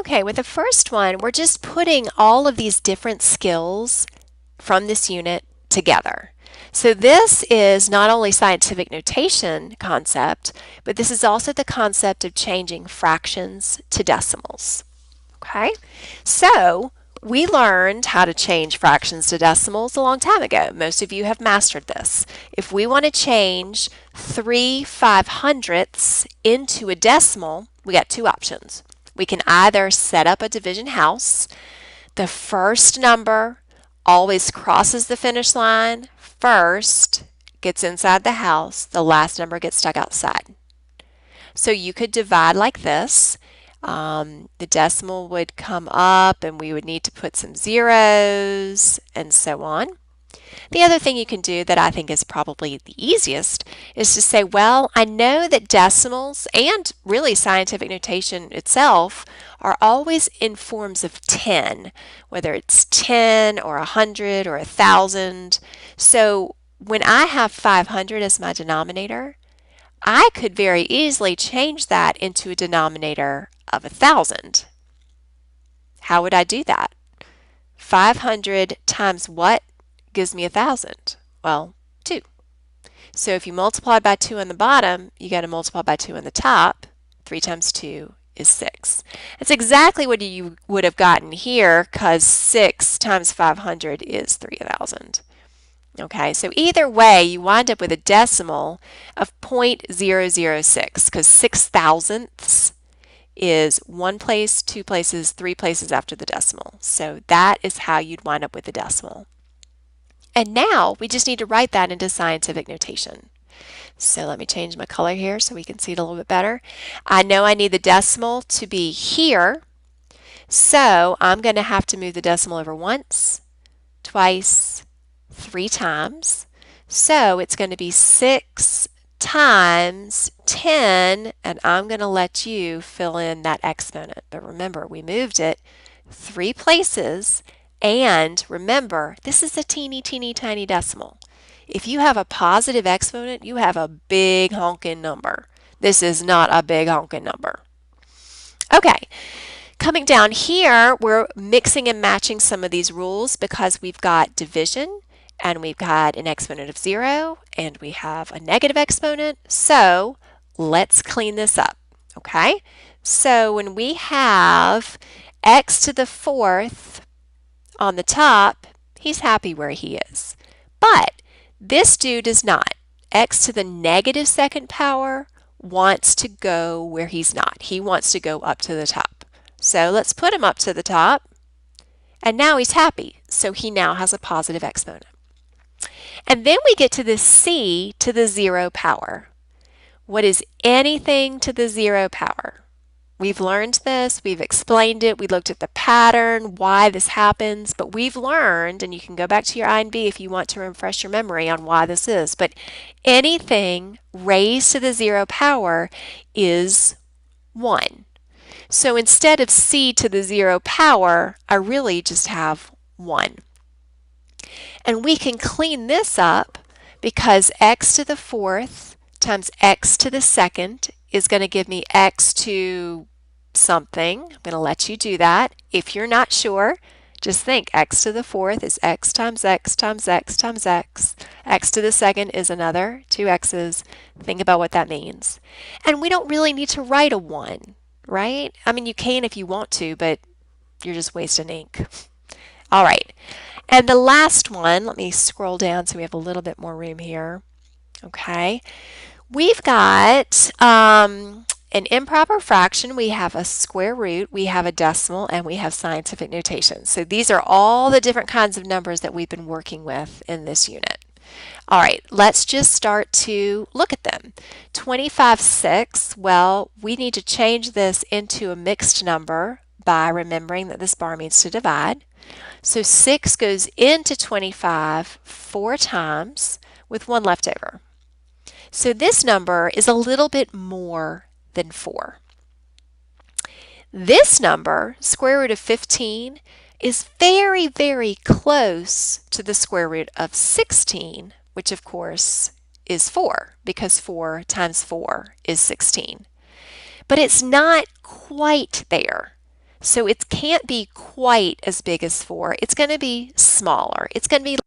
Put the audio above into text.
Okay, with the first one, we're just putting all of these different skills from this unit together. So this is not only scientific notation concept, but this is also the concept of changing fractions to decimals. Okay, so we learned how to change fractions to decimals a long time ago. Most of you have mastered this. If we want to change 3/500ths into a decimal, we got two options. We can either set up a division house. The first number always crosses the finish line first, gets inside the house, the last number gets stuck outside. So you could divide like this. The decimal would come up and we would need to put some zeros and so on. The other thing you can do that I think is probably the easiest is to say, well, I know that decimals and really scientific notation itself are always in forms of 10, whether it's 10 or 100 or 1,000. So when I have 500 as my denominator, I could very easily change that into a denominator of 1,000. How would I do that? 500 times what gives me 1,000? Well, 2. So if you multiply by 2 on the bottom, you got to multiply by 2 on the top. 3 times 2 is 6. That's exactly what you would have gotten here because 6 times 500 is 3,000. Okay, so either way, you wind up with a decimal of 0.006 because 6,000ths is one place, two places, three places after the decimal. So that is how you'd wind up with a decimal. And now we just need to write that into scientific notation. So let me change my color here so we can see it a little bit better. I know I need the decimal to be here, so I'm going to have to move the decimal over once, twice, 3 times. So it's going to be 6 times 10, and I'm going to let you fill in that exponent. But remember, we moved it 3 places, and remember, this is a teeny, teeny, tiny decimal. If you have a positive exponent, you have a big honking number. This is not a big honking number. Okay. Coming down here, we're mixing and matching some of these rules because we've got division and we've got an exponent of 0 and we have a negative exponent. So let's clean this up, okay? So when we have x to the 4th on the top, he's happy where he is. But this dude is not. X to the negative 2nd power wants to go where he's not. He wants to go up to the top. So let's put him up to the top. And now he's happy. So he now has a positive exponent. And then we get to the c to the 0 power. What is anything to the 0 power? We've learned this, we've explained it, we looked at the pattern, why this happens, but we've learned, and you can go back to your I&B if you want to refresh your memory on why this is, but anything raised to the 0 power is 1. So instead of c to the 0 power, I really just have 1. And we can clean this up because x to the 4th times x to the 2nd is going to give me x to something. I'm going to let you do that. If you're not sure, just think x to the 4th is x times x times x times x. X to the 2nd is another 2 x's. Think about what that means. And we don't really need to write a 1, right? I mean, you can if you want to, but you're just wasting ink. All right. And the last one, let me scroll down so we have a little bit more room here. Okay. We've got an improper fraction, we have a square root, we have a decimal, and we have scientific notation. So these are all the different kinds of numbers that we've been working with in this unit. All right, let's just start to look at them. 25/6, well, we need to change this into a mixed number by remembering that this bar means to divide. So 6 goes into 25 4 times with 1 left over. So this number is a little bit more than 4. This number, square root of 15, is very, very close to the square root of 16, which of course is 4, because 4 times 4 is 16. But it's not quite there. So it can't be quite as big as 4. It's going to be smaller. It's going to be